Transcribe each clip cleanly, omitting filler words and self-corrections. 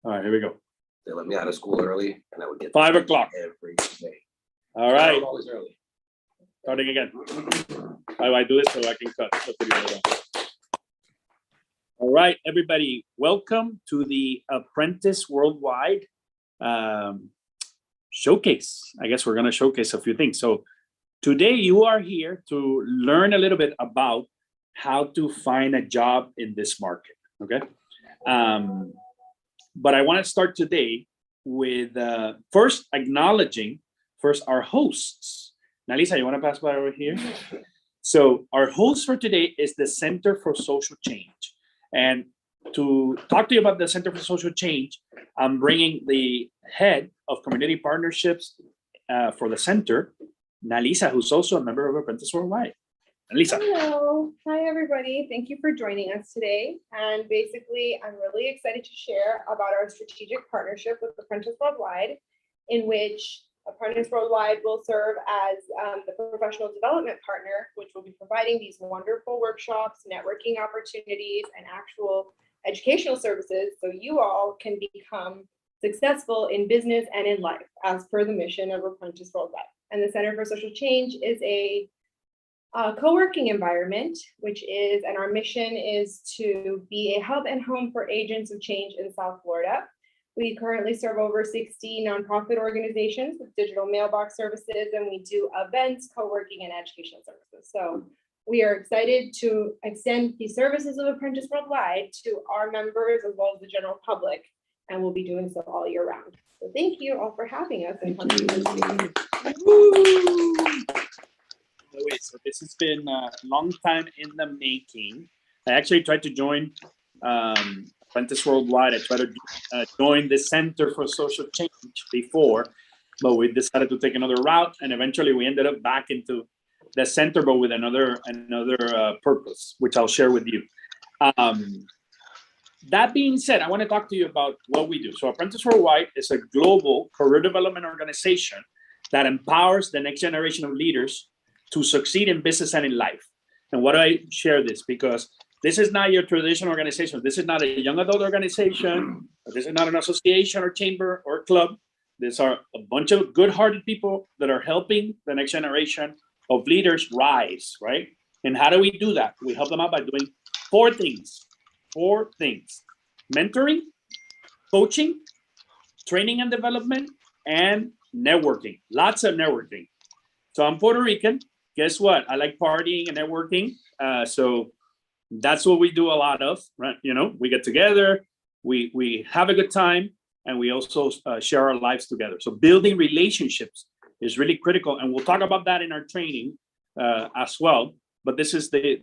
All right, here we go. They let me out of school early, and I would get 5 o'clock. every day. All right, Always early. starting again. I do this so I can cut the video. All right, everybody, welcome to the Apprentice Worldwide showcase. I guess we're going to showcase a few things. So today you are here to learn a little bit about how to find a job in this market. Okay. But I want to start today with first acknowledging our hosts. Nalisa, you want to pass by over here? So our host for today is the Center for Social Change. And to talk to you about the Center for Social Change, I'm bringing the head of community partnerships for the center, Nalisa, who's also a member of Apprentice Worldwide. Nalisa. Hello. Hi, everybody. Thank you for joining us today. And basically, I'm really excited to share about our strategic partnership with Apprentice Worldwide, in which Apprentice Worldwide will serve as the professional development partner, which will be providing these wonderful workshops, networking opportunities, and actual educational services so you all can become successful in business and in life as per the mission of Apprentice Worldwide. And the Center for Social Change is a co-working environment, and our mission is to be a hub and home for agents of change in South Florida. We currently serve over 60 nonprofit organizations with digital mailbox services, and we do events, co-working, and educational services. So we are excited to extend the services of Apprentice Worldwide to our members as well as the general public, and we'll be doing so all year round. So thank you all for having us and coming to this meeting. So this has been a long time in the making. I actually tried to join Apprentice Worldwide. I tried to join the Center for Social Change before, but we decided to take another route, and eventually we ended up back into the center, but with another purpose, which I'll share with you. That being said, I want to talk to you about what we do. So Apprentice Worldwide is a global career development organization that empowers the next generation of leaders to succeed in business and in life. And why do I share this? Because this is not your traditional organization. This is not a young adult organization. This is not an association or chamber or club. These are a bunch of good-hearted people that are helping the next generation of leaders rise, right? And how do we do that? We help them out by doing four things. Mentoring, coaching, training and development, and networking. Lots of networking. So I'm Puerto Rican. Guess what? I like partying and networking. So that's what we do a lot of, right? You know, we get together, we have a good time, and we also share our lives together. So building relationships is really critical, and we'll talk about that in our training as well. But this is the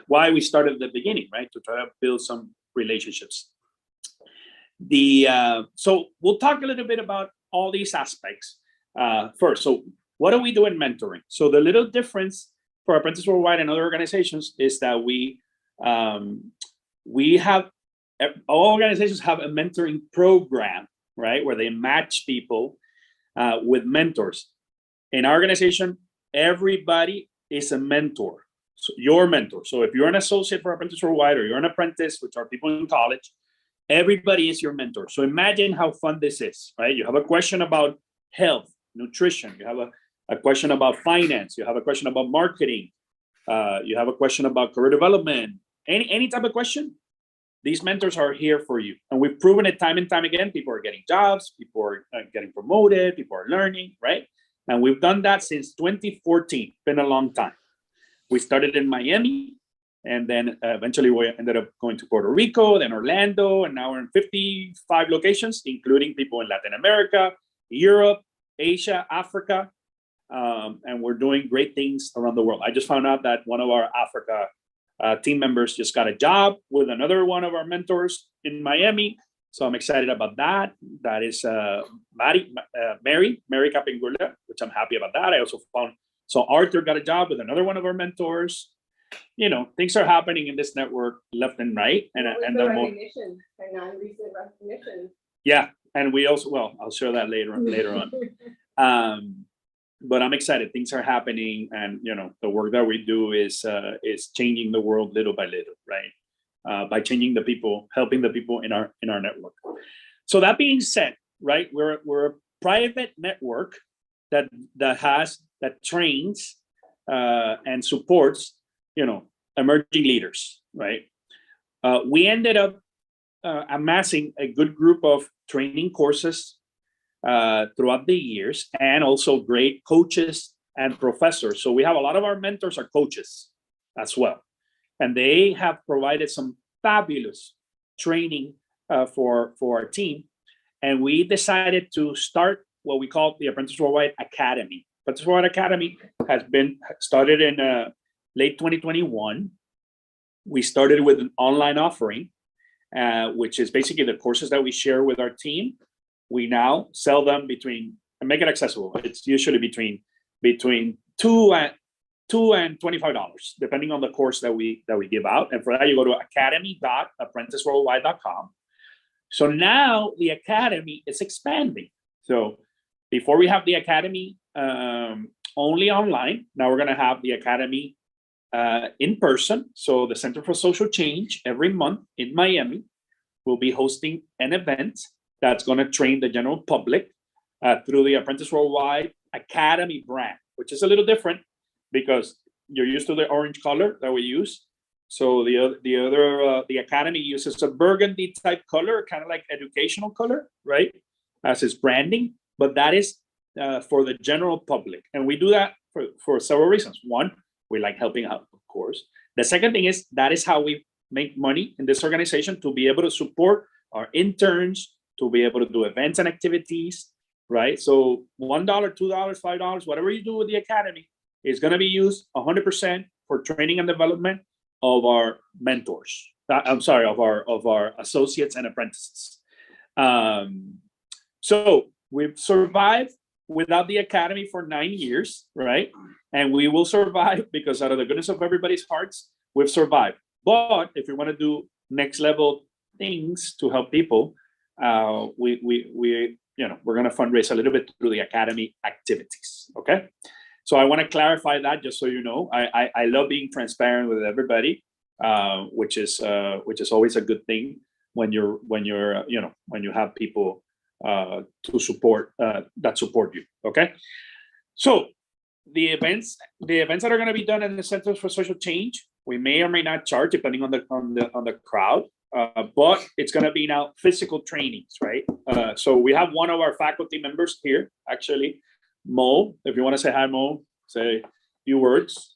why we started at the beginning, right? To try to build some relationships. So we'll talk a little bit about all these aspects first. So what do we do in mentoring? So the little difference for Apprentice Worldwide and other organizations is that we have, all organizations have a mentoring program, right? Where they match people with mentors. In our organization, everybody is a mentor. So your mentor. So if you're an associate for Apprentice Worldwide or you're an apprentice, which are people in college, everybody is your mentor. So imagine how fun this is, right? You have a question about health, nutrition. You have a question about finance. You have a question about marketing. You have a question about career development. Any type of question, these mentors are here for you. And we've proven it time and time again. People are getting jobs. People are getting promoted. People are learning, right? And we've done that since 2014. Been a long time. We started in Miami, and then eventually we ended up going to Puerto Rico, then Orlando, and now we're in 55 locations, including people in Latin America, Europe, Asia, Africa, and we're doing great things around the world. I just found out that one of our Africa team members just got a job with another one of our mentors in Miami. So I'm excited about that. That is Mary Capingula, which I'm happy about that. I also found, so Arthur got a job with another one of our mentors. You know, things are happening in this network left and right. And the recognition and non-recent recognition. Yeah, and we also, well, I'll show that later on. But I'm excited. Things are happening, and you know, the work that we do is changing the world little by little, right? by changing the people, helping the people in our network. So that being said, right, we're a private network that trains and supports, emerging leaders, right? We ended up amassing a good group of training courses throughout the years, and also great coaches and professors. So we have a lot of our mentors are coaches as well, and they have provided some fabulous training for our team. And we decided to start what we call the Apprentice Worldwide Academy. Apprentice Worldwide Academy has been started in late 2021. We started with an online offering, which is basically the courses that we share with our team. We now sell them and make it accessible. It's usually between $2 and $25, depending on the course that we give out. And for that, you go to academy.apprenticeworldwide.com. So now the Academy is expanding. So before we have the Academy only online, now we're going to have the Academy in person. So the Center for Social Change every month in Miami will be hosting an event that's going to train the general public through the Apprentice Worldwide Academy brand, which is a little different because you're used to the orange color that we use. So the Academy uses a burgundy type color, kind of like educational color, right, as its branding. But that is for the general public, and we do that for several reasons. One, we like helping out, of course. The second thing is that is how we make money in this organization, to be able to support our interns, to be able to do events and activities, right? So $1, $2, $5, whatever you do with the Academy is going to be used 100% for training and development of our mentors. Of our associates and apprentices. So we've survived without the Academy for 9 years, right? And we will survive because out of the goodness of everybody's hearts, we've survived. But if we want to do next level things to help people, we're going to fundraise a little bit through the Academy activities. Okay. So I want to clarify that, just so you know. I love being transparent with everybody, which is always a good thing when you have people to support that support you. Okay. So the events that are going to be done in the Centers for Social Change, we may or may not charge depending on the crowd. But it's going to be now physical trainings, right? So we have one of our faculty members here, actually, Mo. If you want to say hi, Mo, say a few words.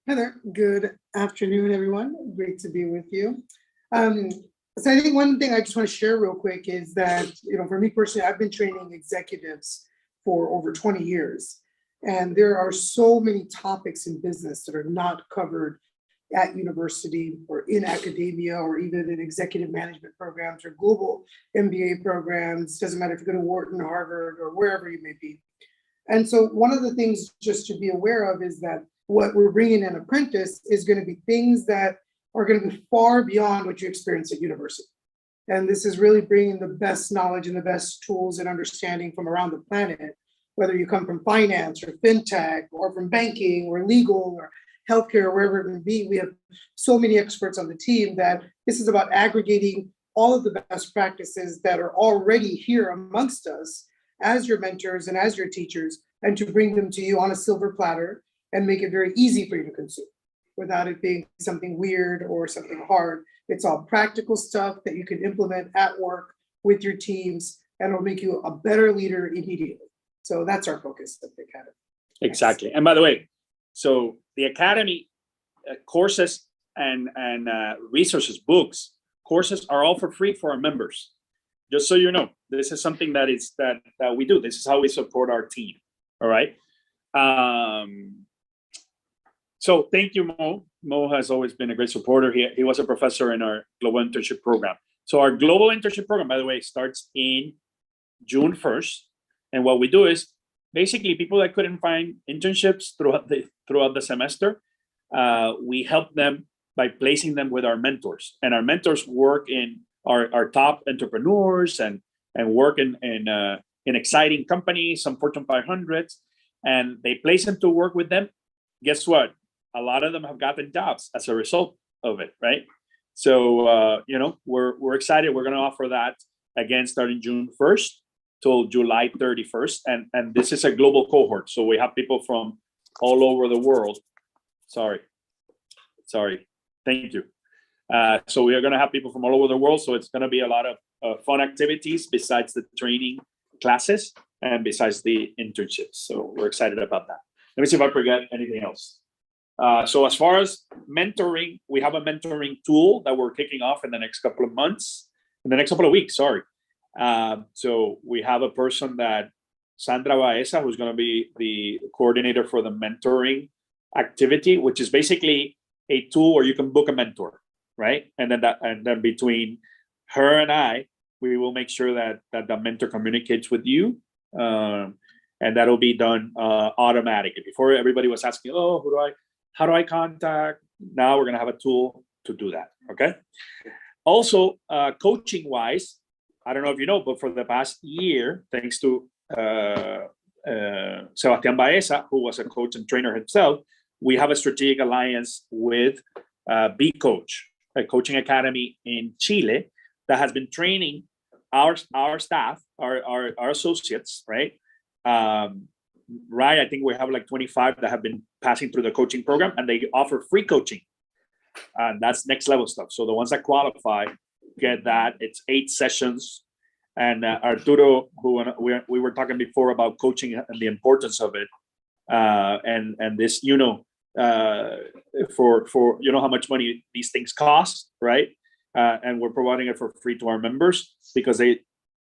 Hi there. Good afternoon, everyone. Great to be with you. So I think one thing I just want to share real quick is that, for me personally, I've been training executives for over 20 years. And there are so many topics in business that are not covered at university or in academia or even in executive management programs or global MBA programs. Doesn't matter if you go to Wharton, Harvard, or wherever you may be. And so one of the things just to be aware of is that what we're bringing in Apprentice is going to be things that are going to be far beyond what you experience at university. And this is really bringing the best knowledge and the best tools and understanding from around the planet, whether you come from finance or fintech or from banking or legal or healthcare, or wherever it may be. We have so many experts on the team that this is about aggregating all of the best practices that are already here amongst us as your mentors and as your teachers, and to bring them to you on a silver platter and make it very easy for you to consume without it being something weird or something hard. It's all practical stuff that you can implement at work with your teams, and it'll make you a better leader immediately. So that's our focus at the Academy. Exactly. And by the way, so the Academy courses and resources, books, courses are all for free for our members. Just so you know, this is something that we do. This is how we support our team. All right. So thank you, Mo. Mo has always been a great supporter. He was a professor in our global internship program. So our global internship program, by the way, starts in June 1st. And what we do is basically people that couldn't find internships throughout the semester, we help them by placing them with our mentors. And our mentors work in our top entrepreneurs and work in exciting companies, some Fortune 500s, and they place them to work with them. Guess what? a lot of them have gotten jobs as a result of it, right? So, we're excited. We're going to offer that again starting June 1st till July 31st. And this is a global cohort. So we have people from all over the world. Sorry. Thank you. So we are going to have people from all over the world. So it's going to be a lot of fun activities besides the training classes and besides the internships. So we're excited about that. Let me see if I forget anything else. So as far as mentoring, we have a mentoring tool that we're kicking off in the next couple of weeks, sorry. So we have a person that Sandra Baeza, who's going to be the coordinator for the mentoring activity, which is basically a tool where you can book a mentor, right? And then between her and I, we will make sure that the mentor communicates with you, and that'll be done automatically. Before, everybody was asking, how do I contact? Now we're gonna have a tool to do that. Okay. Also, coaching wise, I don't know if you know, but for the past year, thanks to Sebastián Baeza, who was a coach and trainer himself, we have a strategic alliance with B Coach, a coaching academy in Chile that has been training our staff, our associates, right? I think we have like 25 that have been passing through the coaching program, and they offer free coaching. And that's next level stuff. So the ones that qualify get that. It's 8 sessions. And Arturo, who we were talking before about coaching and the importance of it, and this, for how much money these things cost, right? And we're providing it for free to our members because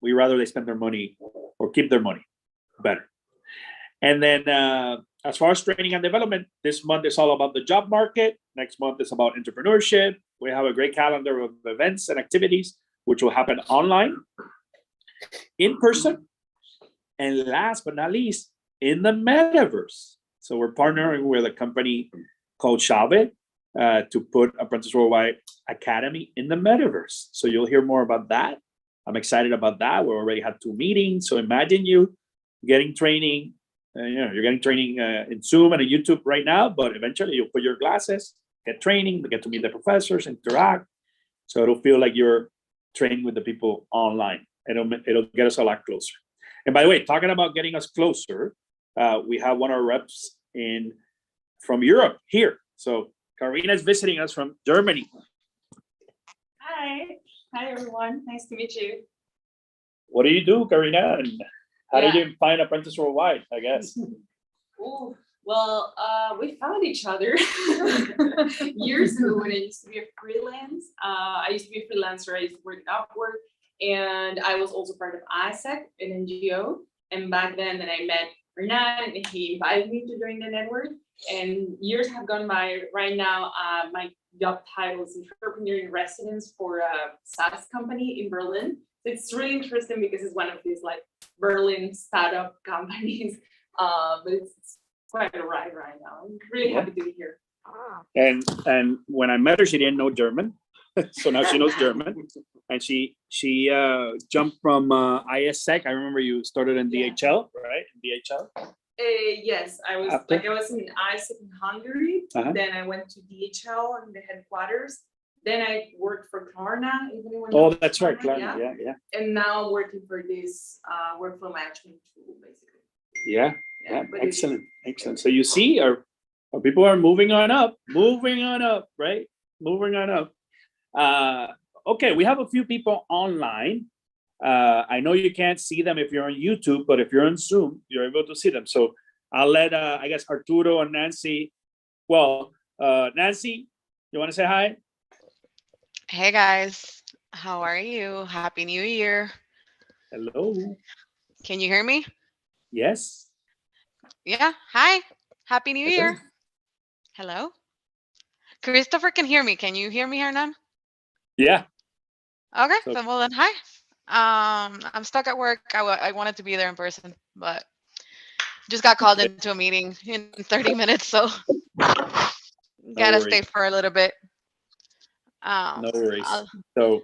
we rather they spend their money or keep their money better. And then as far as training and development, this month is all about the job market. Next month is about entrepreneurship. We have a great calendar of events and activities, which will happen online, in person, and last but not least, in the metaverse. So we're partnering with a company called Shave to put Apprentice Worldwide Academy in the metaverse. So you'll hear more about that. I'm excited about that. We already had 2 meetings. So imagine you getting training. You're getting training in Zoom and in YouTube right now, but eventually you'll put your glasses, get training, get to meet the professors, interact. So it'll feel like you're training with the people online. It'll get us a lot closer. And by the way, talking about getting us closer, we have one of our reps from Europe here. So Karina is visiting us from Germany. Hi everyone. Nice to meet you. What do you do, Karina? And how did Yeah. you find Apprentice Worldwide, I guess? Ooh, well, we found each other years ago when I used to be a freelance. I used to be a freelancer. I used to work at Upwork, and I was also part of ISEC, an NGO. And back then I met Hernan, and he invited me to join the network. And years have gone by. Right now, my job title is entrepreneur in residence for a SaaS company in Berlin. It's really interesting because it's one of these like Berlin startup companies, but it's quite a ride right now. I'm really happy to be here. And when I met her, she didn't know German, so now she knows German. And she jumped from ISEC. I remember you started in Yeah. DHL, right? DHL. Yes, I was After? I was in ISEC in Hungary. Uh-huh. Then I went to DHL in the headquarters. Then I worked for Klarna. Oh, that's right, Klarna, Klarna. Yeah. And now I'm working for this workflow management tool, basically. Yeah. But it's- Excellent. So you see, our people are moving on up, right? Moving on up. Okay, we have a few people online. I know you can't see them if you're on YouTube, but if you're on Zoom, you're able to see them. So I'll let, I guess, Arturo and Nancy. Well, Nancy, you want to say hi? Hey guys, how are you? Happy New Year. Hello. Can you hear me? Yes. Yeah, hi. Happy New Hello. Year. Hello. Christopher can hear me. Can you hear me, Hernan? Yeah. Okay, So- so well then, hi. I'm stuck at work. I wanted to be there in person, but just got called into a meeting in 30 minutes, so gotta worries. stay for a little bit. No worries. I'll- So,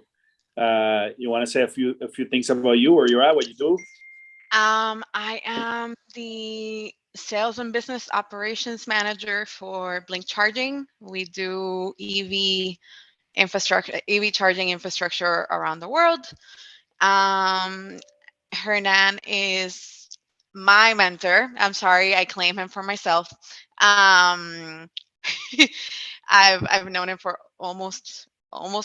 you want to say a few things about you, where you're at, what you do? I am the sales and business operations manager for Blink Charging. We do EV infrastructure, EV charging infrastructure around the world. Hernan is my mentor. I'm sorry, I claim him for myself. Um, I've known him for almost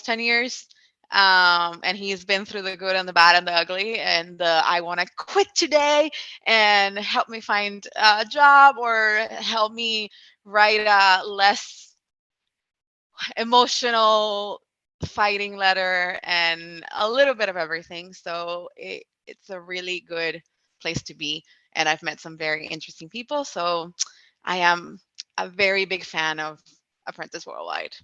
10 years. And he's been through the good and the bad and the ugly, and the I want to quit today and help me find a job, or help me write a less emotional fighting letter, and a little bit of everything. So it's a really good place to be. And I've met some very interesting people. So I am a very big fan of Apprentice Worldwide.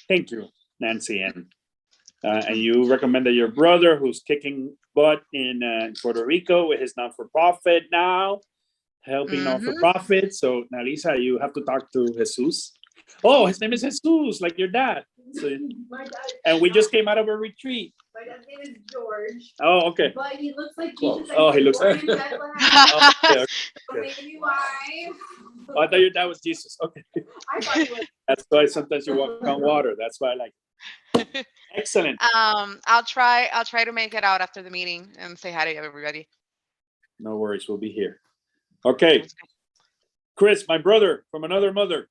Thank you, Nancy. And you recommended your brother, who's kicking butt in Puerto Rico with his non-for-profit now, helping non-for-profit. So, Nalisa, you have to talk to Jesus. Oh, his name is Jesus, like your dad. So, My dad, and we just came out of a retreat. my dad's name is George, Oh, okay. but he looks like Close. Jesus. Oh, he looks born like- in Bethlehem, Oh, okay, so maybe why. Oh, I thought your dad was Jesus. Okay. I thought he was. That's why sometimes you walk on water. That's why I like it. Excellent. I'll try to make it out after the meeting and say hi to everybody. No worries. We'll be here. Okay. Chris, my brother from another mother.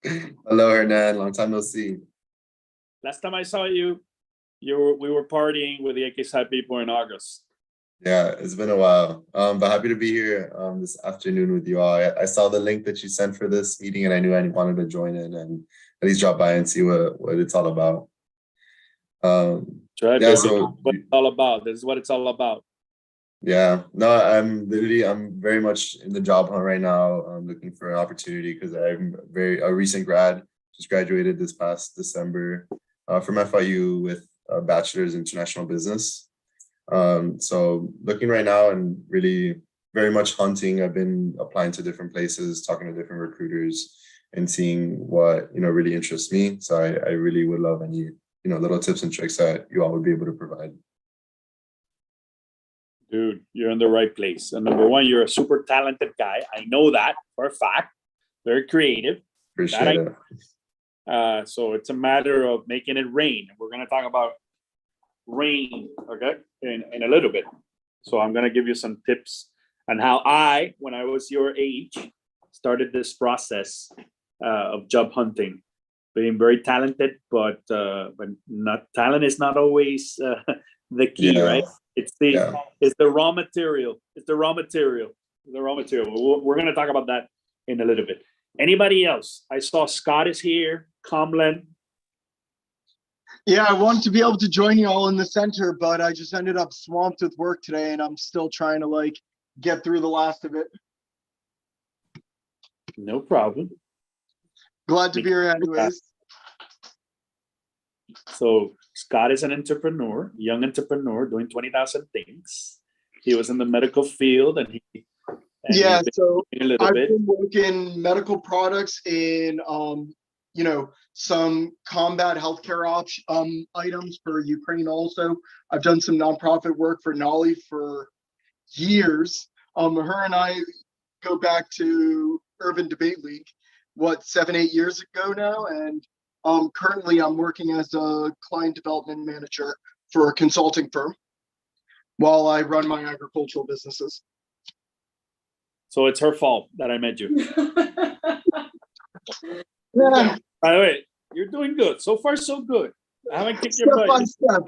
Hello, Hernan. Long time no see. Last time I saw you, we were partying with the AK side people in August. Yeah, it's been a while. But happy to be here this afternoon with you all. I saw the link that you sent for this meeting, and I knew I wanted to join in and at least drop by and see what it's all about. Right, Yeah, baby. so What it's all about. This is what it's all about. yeah, no, I'm very much in the job hunt right now. I'm looking for an opportunity because I'm a recent grad, just graduated this past December from FIU with a bachelor's in international business. So looking right now and really very much hunting. I've been applying to different places, talking to different recruiters, and seeing what really interests me. So I really would love any little tips and tricks that you all would be able to provide. Dude, you're in the right place. And number one, you're a super talented guy. I know that for a fact. Very creative. Appreciate it. So it's a matter of making it rain. We're going to talk about rain, okay, in a little bit. So I'm going to give you some tips on how I, when I was your age, started this process of job hunting. Being very talented, but not talent is not always the key, Yeah. right? It's the raw material. It's the raw material. We're going to talk about that in a little bit. Anybody else? I saw Scott is here. Comlan. Yeah, I wanted to be able to join you all in the center, but I just ended up swamped with work today, and I'm still trying to get through the last of it. No problem. Glad to be here anyways. So Scott is an entrepreneur, young entrepreneur, doing 20,000 things. He was in the medical field, and Yeah, he's been so doing a little I've bit. been working medical products in some combat healthcare items for Ukraine also. I've done some nonprofit work for Nali for years. Her and I go back to Urban Debate League, 7-8 years ago now, and currently I'm working as a client development manager for a consulting firm while I run my agricultural businesses. So it's her fault that I met you. Yeah, By the way, you're doing good. So far, so good. I haven't kicked your step by butt. step.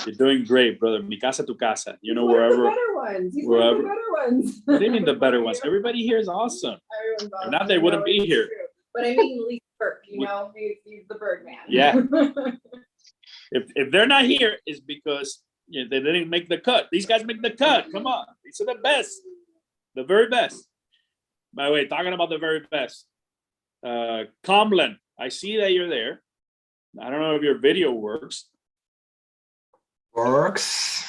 You're doing great, brother. Mi casa, tu casa. He's Know, one of the wherever. better ones. He's wherever- one of the better ones. What do you mean the better ones? Everybody here is awesome. Everyone's If not, awesome, they you wouldn't know, be it's here. true. But I mean, Lee Burke, We- he's the bird man. Yeah. If they're not here, it's because they didn't make the cut. These guys make the cut. Come on. These are the best. The very best. By the way, talking about the very best. Comlan, I see that you're there. I don't know if your video works. Works.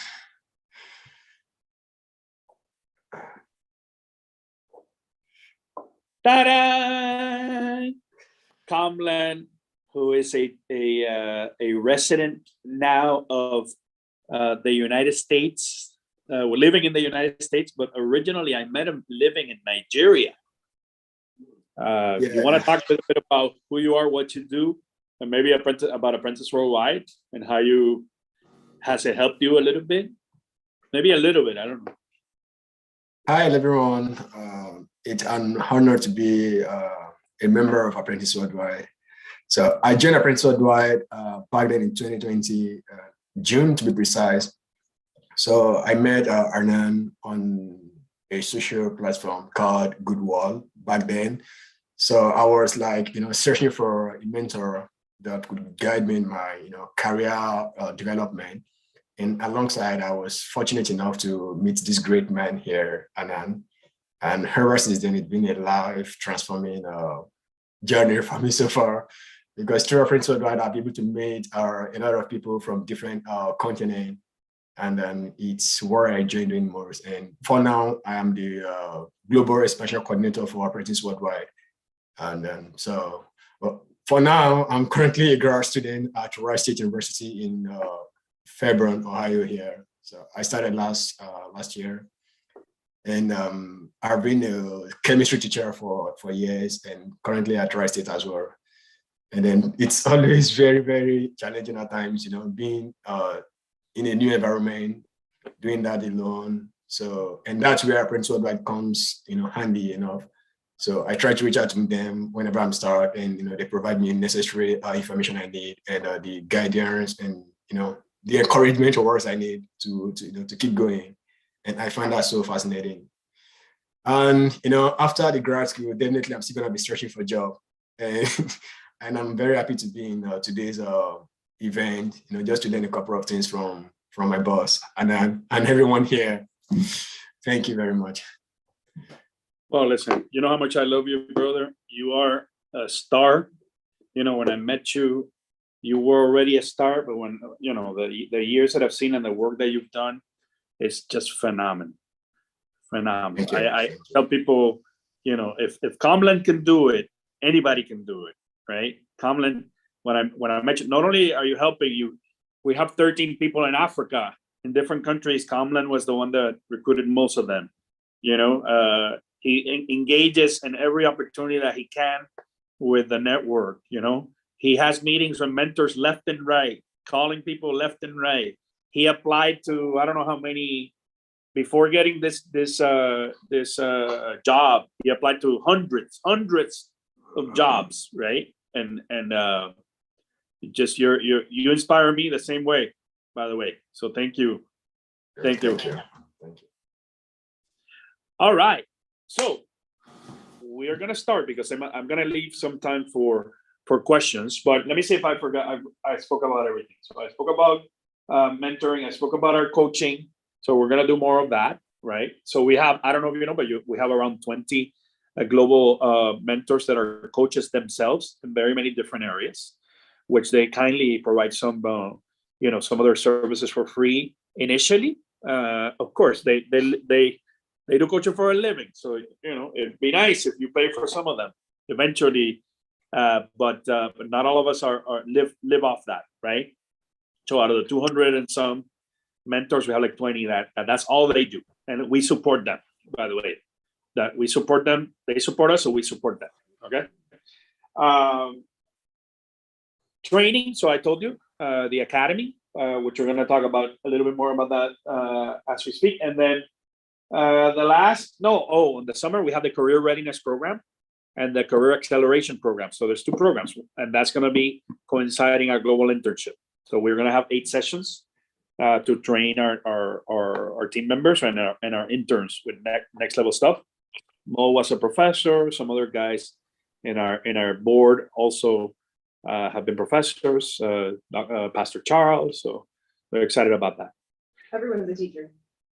Ta-da! Comlan, who is a resident now of the United States, living in the United States, but originally I met him living in Nigeria. You want to talk a little bit about who you are, what you do, and maybe about Apprentice Worldwide and how has it helped you a little bit? Maybe a little bit, I don't know. Hi, everyone. It's an honor to be a member of Apprentice Worldwide. So I joined Apprentice Worldwide back then in 2020, June to be precise. So I met Arnan on a social platform called Goodwall back then. So I was like, searching for a mentor that could guide me in my, career development. And alongside, I was fortunate enough to meet this great man here, Anand. And ever since then, it's been a life transforming journey for me so far. Because through Apprentice Worldwide, I've been able to meet a lot of people from different continents. And then it's where I enjoy doing most. And for now, I am the Global Expansion Coordinator for Apprentice Worldwide. And then, for now, I'm currently a grad student at Rice State University in Fairburn, Ohio here. So I started last year. And I've been a chemistry teacher for years and currently at Rice State as well. And then it's always very, very challenging at times, being in a new environment, doing that alone. So, and that's where Apprentice Worldwide comes, handy enough. So I try to reach out to them whenever I'm stuck, and they provide me necessary information I need and the guidance and the encouragement or words I need to keep going. And I find that so fascinating. And after the grad school, definitely I'm still gonna be searching for a job, and and I'm very happy to be in today's event. Just to learn a couple of things from my boss and everyone here. Thank you very much. Well, listen, you know how much I love you, brother. You are a star. When I met you, you were already a star, but when, the years that I've seen and the work that you've done, it's just phenomenal. Phenomenal. I tell people, if Comland can do it, anybody can do it, right? Comland, when I met you, not only are you helping you, we have 13 people in Africa in different countries. Comland was the one that recruited most of them. He engages in every opportunity that he can with the network. He has meetings with mentors left and right, calling people left and right. He applied to, I don't know how many, before getting this job, he applied to hundreds of jobs, right? And just you inspire me the same way, by the way. So thank you. Thank you. All right. So we are gonna start because I'm gonna leave some time for questions. But let me see if I forgot. I spoke about everything. So I spoke about mentoring. I spoke about our coaching. So we're gonna do more of that, right? So we have, I don't know if you know, but we have around 20 global mentors that are coaches themselves in very many different areas, which they kindly provide some of their services for free initially. Of course, they do coaching for a living, so it'd be nice if you pay for some of them eventually, but not all of us are live off that, right? So out of the 200 and some mentors, we have like 20 that's all they do, and we support them. By the way, that we support them, they support us, so we support them. Okay. Training. So I told you the academy, which we're going to talk about a little bit more about that as we speak, and then. In the summer, we have the career readiness program and the career acceleration program. So there's 2 programs, and that's going to be coinciding our global internship. So we're going to have 8 sessions to train our team members and our interns with next level stuff. Mo was a professor. Some other guys in our board also have been professors. Pastor Charles. So we're excited about that. Everyone's a teacher.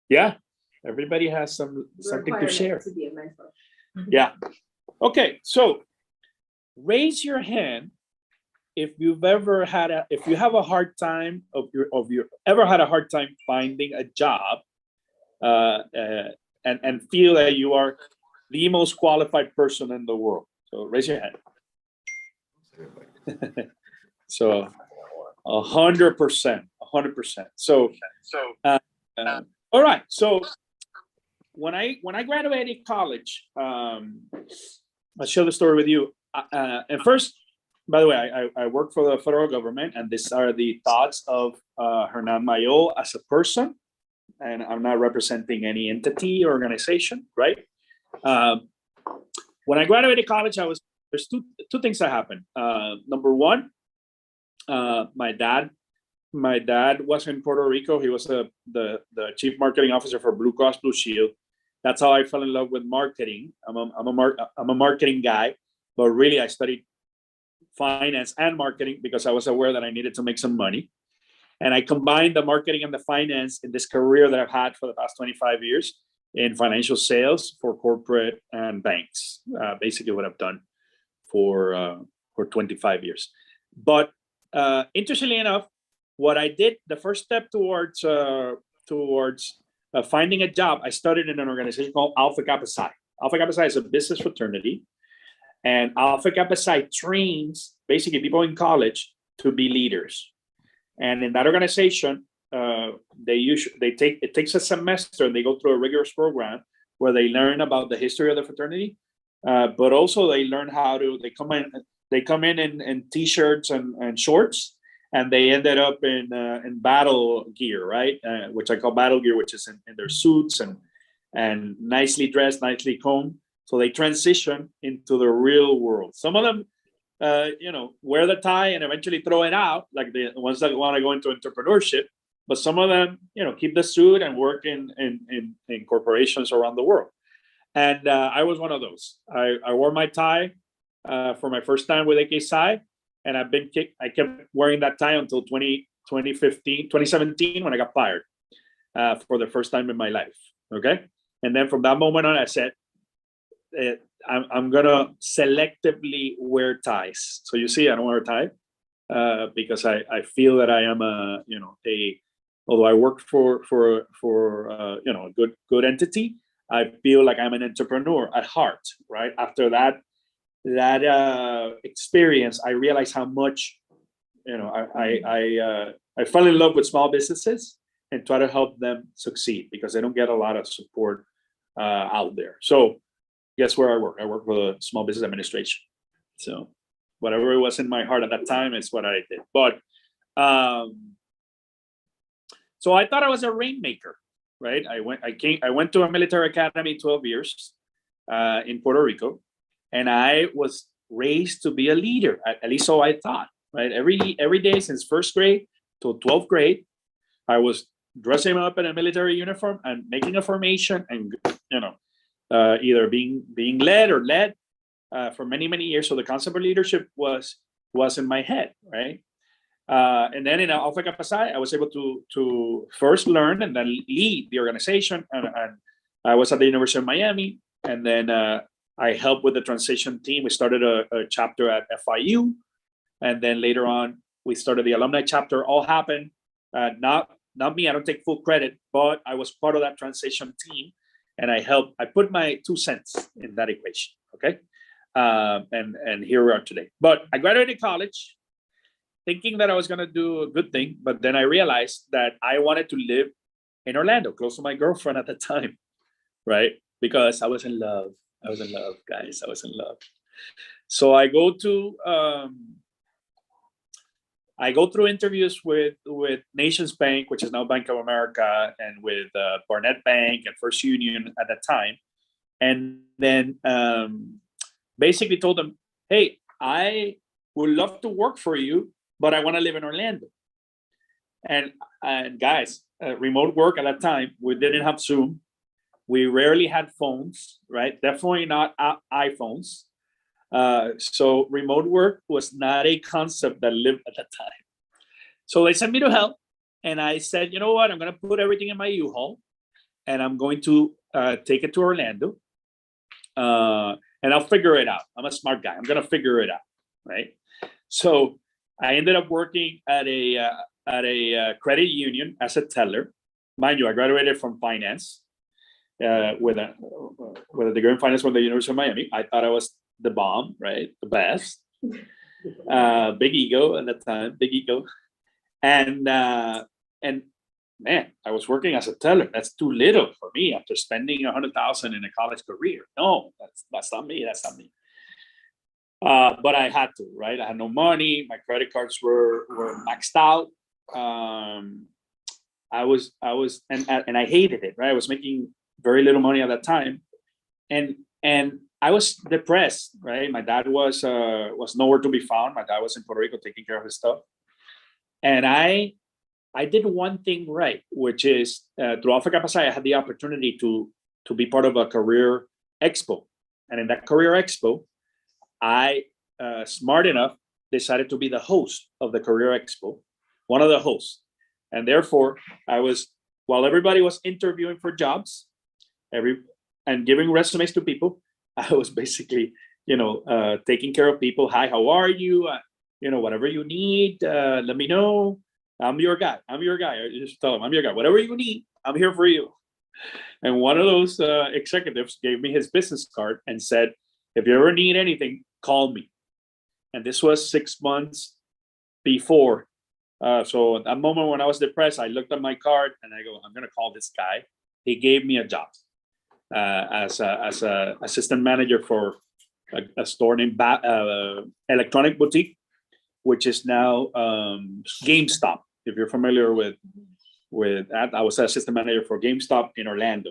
Yeah. Everybody has something to share. To be a mentor. Yeah. Okay. So raise your hand if you've ever had if you have a hard time ever had a hard time finding a job, and feel that you are the most qualified person in the world. So raise your hand. So 100%. So All right. So when I graduated college, I'll share the story with you. And first, by the way, I work for the federal government, and these are the thoughts of Hernan Mayo as a person. And I'm not representing any entity or organization, right? When I graduated college, there's two things that happened. Number one, my dad was in Puerto Rico. He was the chief marketing officer for Blue Cross Blue Shield. That's how I fell in love with marketing. I'm a marketing guy, but really I studied finance and marketing because I was aware that I needed to make some money. And I combined the marketing and the finance in this career that I've had for the past 25 years in financial sales for corporate and banks. Basically what I've done for 25 years. But interestingly enough, what I did, the first step towards finding a job, I started in an organization called Alpha Kappa Psi. Alpha Kappa Psi is a business fraternity, and Alpha Kappa Psi trains basically people in college to be leaders. And in that organization, it takes a semester, and they go through a rigorous program where they learn about the history of the fraternity, but also they learn how to. They come in t-shirts and shorts, and they ended up in battle gear, right? Which I call battle gear, which is in their suits and nicely dressed, nicely combed. So they transition into the real world. Some of them, wear the tie and eventually throw it out, like the ones that want to go into entrepreneurship. But some of them, keep the suit and work in corporations around the world. And I was one of those. I wore my tie for my first time with AK Psi, and I kept wearing that tie until 2017 when I got fired for the first time in my life. Okay, and then from that moment on, I said, I'm gonna selectively wear ties. So you see, I don't wear a tie because I feel that I am although I work for a good entity, I feel like I'm an entrepreneur at heart, right? After that experience, I realized how much, I fell in love with small businesses and try to help them succeed because they don't get a lot of support out there. So guess where I work? I work for the Small Business Administration. So whatever it was in my heart at that time is what I did. But so I thought I was a rainmaker, right? I went to a military academy 12 years in Puerto Rico, and I was raised to be a leader. At least so I thought, right? Every day since first grade to 12th grade, I was dressing up in a military uniform and making a formation, and either being led or led for many years. So the concept of leadership was in my head, right? And then in Alpha Kappa Psi, I was able to first learn and then lead the organization. And I was at the University of Miami, and then I helped with the transition team. We started a chapter at FIU, and then later on we started the alumni chapter. All happened, not me. I don't take full credit, but I was part of that transition team, and I put my 2 cents in that equation. Okay, and here we are today. But I graduated college, thinking that I was going to do a good thing, but then I realized that I wanted to live in Orlando, close to my girlfriend at the time, right? Because I was in love. Guys. I was in love. So I go through interviews with Nations Bank, which is now Bank of America, and with Barnett Bank and First Union at that time, and then basically told them, "Hey, I would love to work for you, but I want to live in Orlando." And guys, remote work at that time, we didn't have Zoom. We rarely had phones, right? Definitely not iPhones. So remote work was not a concept that lived at that time. So they sent me to hell, and I said, you know what? I'm going to put everything in my U-Haul, and I'm going to take it to Orlando, and I'll figure it out. I'm a smart guy. I'm going to figure it out, right? So I ended up working at a credit union as a teller. Mind you, I graduated from finance with a degree in finance from the University of Miami. I thought I was the bomb, right? The best. Big ego at that time, big ego. And man, I was working as a teller. That's too little for me after spending 100,000 in a college career. No, that's not me. That's not me. But I had to, right? I had no money. My credit cards were maxed out. I was, and I hated it, right? I was making very little money at that time, and I was depressed, right? My dad was nowhere to be found. My dad was in Puerto Rico taking care of his stuff, and I did one thing right, which is through Alpha Kappa Psi, I had the opportunity to be part of a career expo, and in that career expo, I, smart enough, decided to be the host of the career expo, one of the hosts. And therefore, I was, while everybody was interviewing for jobs, and giving resumes to people, I was basically, taking care of people. Hi, how are you? Whatever you need, let me know. I'm your guy. I just tell them, I'm your guy. Whatever you need, I'm here for you. And one of those executives gave me his business card and said, if you ever need anything, call me. And this was 6 months before. So at that moment when I was depressed, I looked at my card and I go, I'm going to call this guy. He gave me a job as a assistant manager for a store named Electronic Boutique, which is now GameStop. If you're familiar with that, I was an assistant manager for GameStop in Orlando.